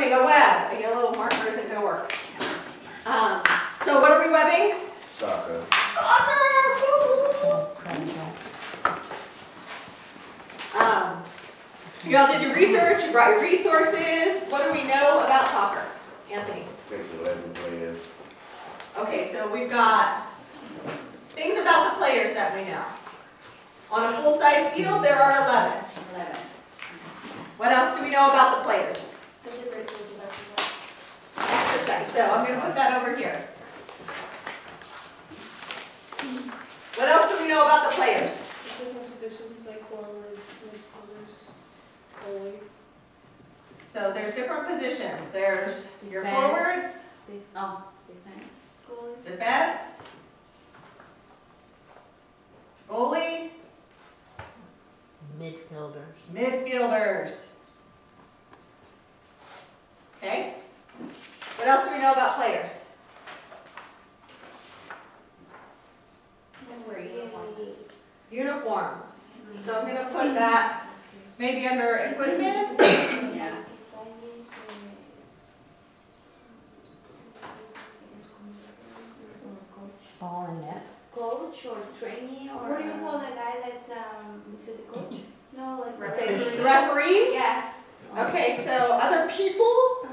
webbing a web. A yellow marker isn't going to work. So what are we webbing? Soccer. Soccer! Y'all did your research, you brought your resources. What do we know about soccer? Anthony. Takes 11 players. Okay, so we've got things about the players that we know. On a full-size field, there are 11. 11. What else do we know about the players? Exercise. So I'm going to put that over here. What else do we know about the players? Different positions like forwards, midfielders, goalie. So there's different positions. There's your Defense. forwards, Defense. Goalies. defense, goalie, Midfielders. midfielders. Okay? What else do we know about players? Uniforms. So I'm going to put that maybe under equipment. Yeah. Ball and net. Coach or trainee or. What do you call the guy that's, is it the coach? No, like. The referees? Yeah. Okay, so other people.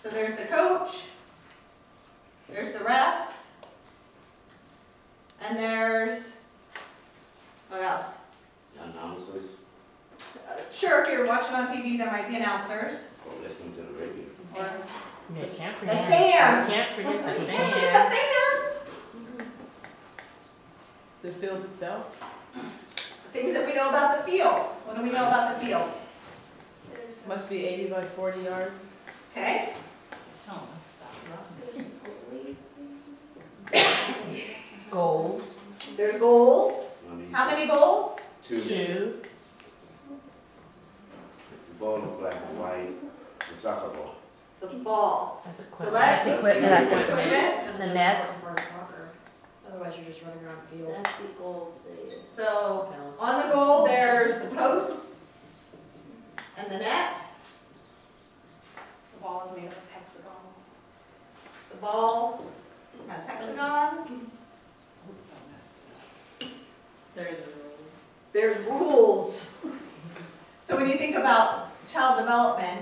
So there's the coach, there's the refs, and there's, what else? Announcers. Sure, if you're watching on TV, there might be announcers. Or listening to the radio. Or You can't the forget. fans. You can't forget the You can't forget the fans. fans. The field itself. Things that we know about the field. What do we know about the field? Must be 80 by 40 yards. Okay. Oh, stop running. Goals. There's goals. How many goals? Two. 2. The ball is black and white. The soccer ball. The ball. That's So equipment. that's equipment. that's That's equipment. The net. Otherwise, you're just running around the field. That's the goals. So on the goal, there's the posts and the net. The ball is made up of hexagons. The ball has hexagons. There is a rule. There's rules. So when you think about child development,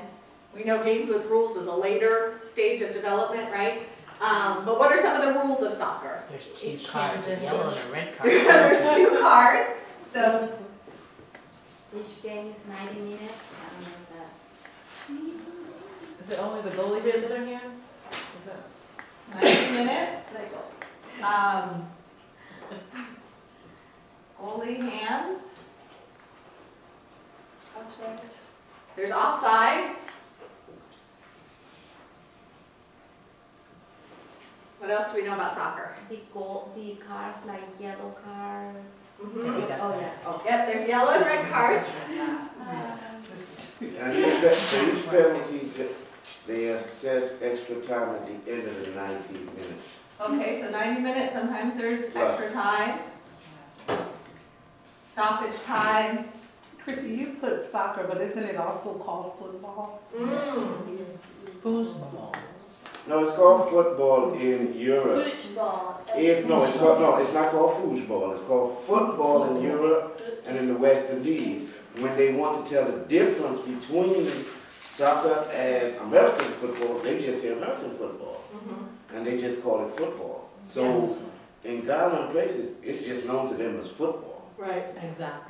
we know games with rules is a later stage of development, right? But what are some of the rules of soccer? There's 2 Each cards, a hand yellow and and a red card. There's 2 cards. So Each game is 90 minutes. I don't know Is it only the goalie gets their hands? Is that 90 minutes. Goalie hands. Offside. There's offsides. What else do we know about soccer? the cards like yellow card. Mhm. We got Oh that. yeah. Oh, yep, there's yellow and red cards. And for each penalty, they assess extra time at the end of the 90 minutes. Okay, so 90 minutes, sometimes there's Plus. extra time. Stoppage time. Chrissy, you put soccer, but isn't it also called football? Foosball. No, it's called football in Europe. Football. It's not called foosball. It's called football in Europe and in the West Indies. When they want to tell the difference between soccer and American football, they just say American football. And they just call it football. So in Ghana and places, it's just known to them as football. Right. Exactly.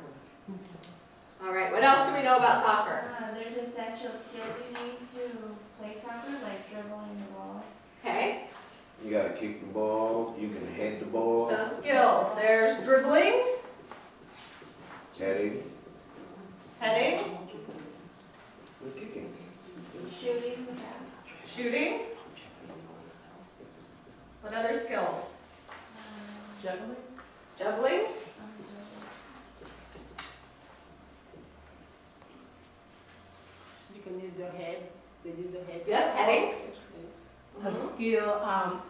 All right, what else do we know about soccer? There's essential skills you need to play soccer, like dribbling the ball. Okay, You gotta kick the ball, you can head the ball, so skills. There's dribbling, heading, heading, and kicking. Shooting, shooting. What other skills? Juggling? Juggling. You can use your head. They use their head. Yep, heading. A skill,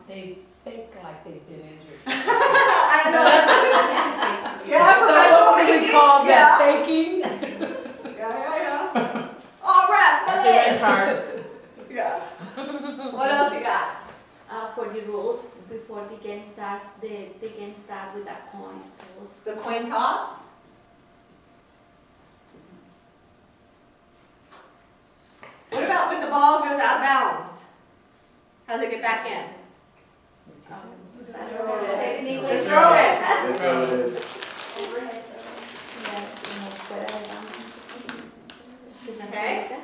they fake like they've been injured. I know that's yeah, So what professional would we faking. call Yeah. that? Faking? Yeah, card. Yeah. What else you got? For the rules, before the game starts, they can start with a coin toss. The coin toss? What about when the ball goes out of bounds? How does it get back in? Say it in They English. throw it. They throw it in. Overhead. Yeah, como fuera de bounds. Okay.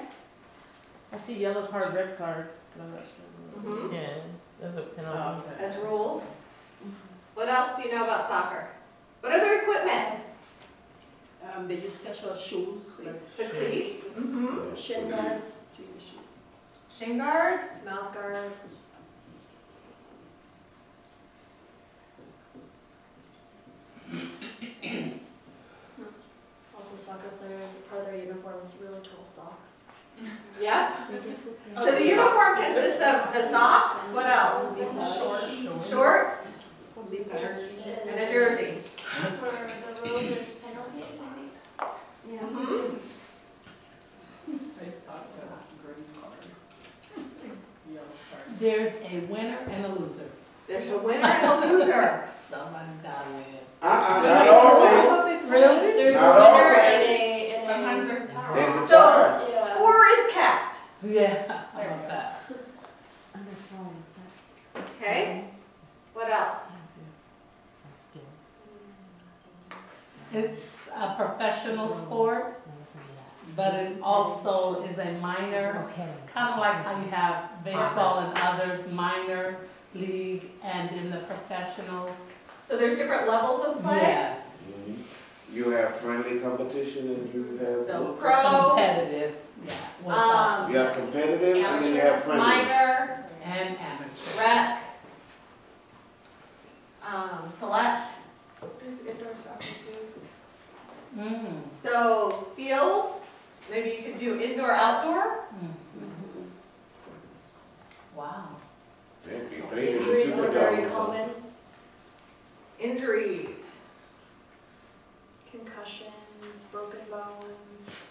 I see yellow card, red card. but I'm not sure. Mhm. Yeah, those are Oh, penalties. okay. As rules. What else do you know about soccer? What other equipment? They use special shoes, like The cleats. Mm-hmm. shin guards. Shin guards. Mouth guard. Also soccer players, part of their uniform is really tall socks. Yep. So the uniform consists of the socks. What else? Shorts and a jersey. For the rules, there's penalties, maybe? Yeah. Mhm. There's a winner and a loser. There's a winner and a loser. Somebody's got to win. Not always. Really? There's a Not winner always. and a. Sometimes there's a tie. There's a So tie. Yeah. score is kept. Yeah, how about that? Under phones. Okay. What else? It's a professional sport, but it also is a minor, kind of like how you have baseball and others, minor league and in the professionals. So there's different levels of play. Yes, Mhm. You have friendly competition and you have. So pro, competitive, yeah. was also- You have competitive and then you have friendly. minor, And amateur. rec, select. There's indoor soccer too. Mm. So fields, maybe you could do indoor, outdoor. Wow. They played in the Injuries are very Superdome. common. Injuries. Concussions, broken bones.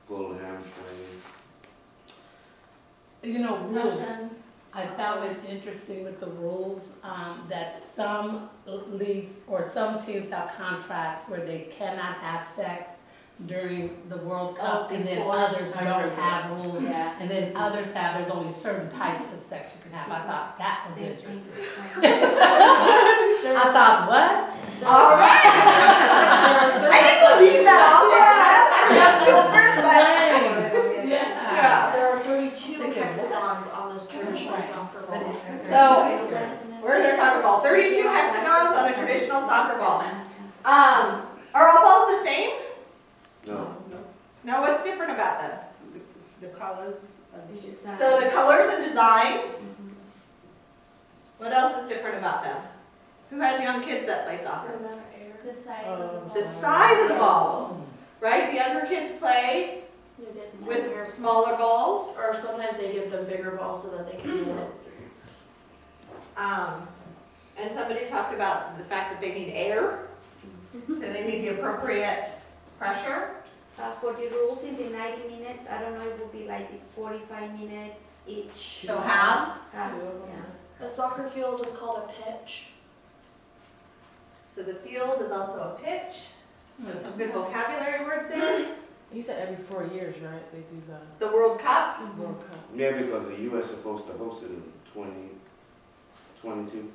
Pull hamstring. You know, rules, I found this interesting with the rules, that some leagues or some teams have contracts where they cannot have sex during the World Cup, and then before. others I don't heard have rules, Yeah. and then others have, there's only certain types of sex you can have. I thought that was interesting. I thought, what? All right. I didn't believe that out there. I have children, but Yeah. yeah. There are 32 hexagons on this traditional soccer ball. So where's our soccer ball? 32 hexagons on a traditional soccer ball. Are all balls the same? No. No, what's different about them? The colors. So the colors and designs. What else is different about them? Who has young kids that play soccer? The amount of air. The size of the ball. The size of the balls, right? The younger kids play with smaller balls. Or sometimes they give them bigger balls so that they can hit it. And somebody talked about the fact that they need air, so they need the appropriate pressure. For the rules in the 90 minutes, I don't know, it will be like the 45 minutes each. So halves. Halves, yeah. A soccer field is called a pitch. So the field is also a pitch. So some good vocabulary words there. You said every 4 years, right? They do the The World Cup. World Cup. Yeah, because the U.S. is supposed to host it in 2022.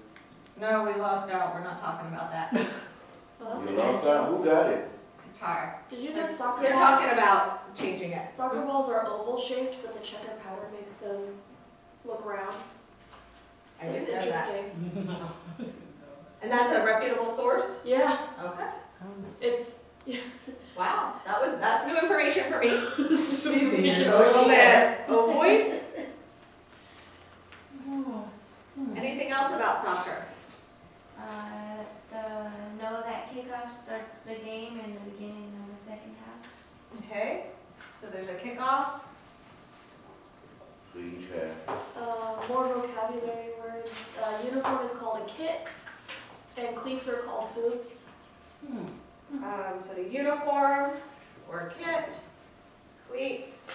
No, we lost out. We're not talking about that. Well, that's You lost interesting. out? Who got it? Qatar. Did you know soccer They're balls? talking about changing it. Soccer balls are oval shaped, but the checker pattern makes them look round. I It's didn't know that. interesting. And that's a reputable source? Yeah, Okay. it's Wow, that's new information for me. you should A little look bit ovoid. Hmm. Anything else about soccer? Know that kickoff starts the game in the beginning of the second half. Okay, so there's a kickoff. So each half. more vocabulary words. Uniform is called a kit, and cleats are called hoops. Hmm. So the uniform or kit, cleats.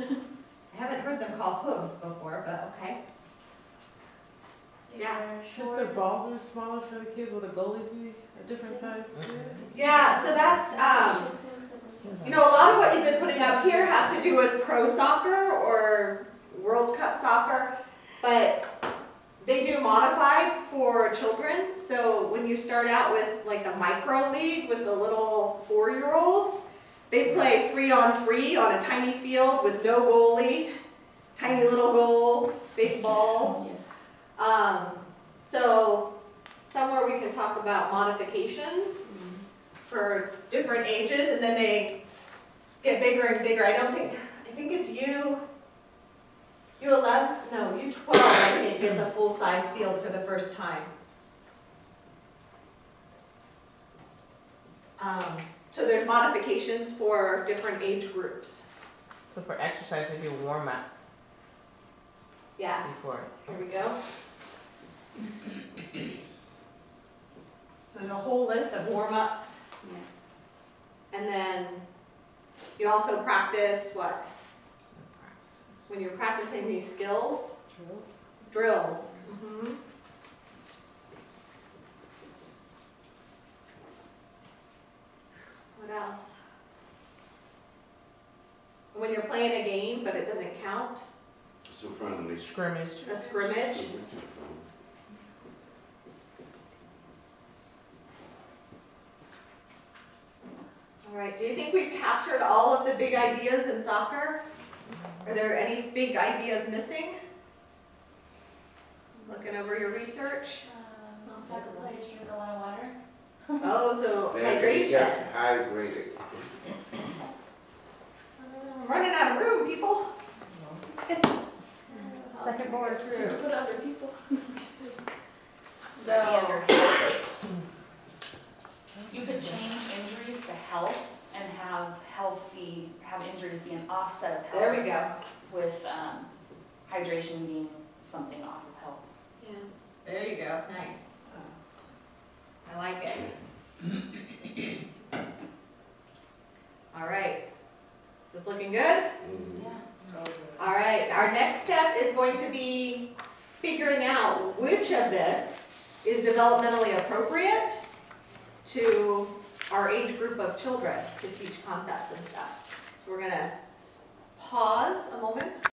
I haven't heard them called hooves before, but okay. Yeah. Since their balls are smaller for the kids, will the goalies be a different size too? Yeah, so that's, you know, a lot of what you've been putting up here has to do with pro soccer or World Cup soccer, but they do modified for children. So when you start out with like the micro league with the little 4-year-olds, they play 3-on-3 on a tiny field with no goalie, tiny little goal, big balls. So somewhere we can talk about modifications for different ages, and then they get bigger and bigger. I think it's U11, no, U12, I think, gets a full-size field for the first time. So there's modifications for different age groups. So for exercise, they do warm-ups Yes. before. Here we go. So there's a whole list of warm-ups. And then you also practice what? When you're practicing these skills? Drills. Mhm. What else? When you're playing a game, but it doesn't count, So friendly. Scrimmage. a scrimmage. All right, do you think we've captured all of the big ideas in soccer? Are there any big ideas missing? Looking over your research. Soccer players drink a lot of water. Oh, so They have to be hydration. kept hydrated. I'm running out of room, people. Second board through. Put other people. So, You could change injuries to health and have injuries be an offset of health. there we go. With hydration being something off of health. There you go, nice. I like it. All right, is this looking good? Mhm. Yeah. All right, our next step is going to be figuring out which of this is developmentally appropriate to our age group of children to teach concepts and stuff. So we're gonna pause a moment.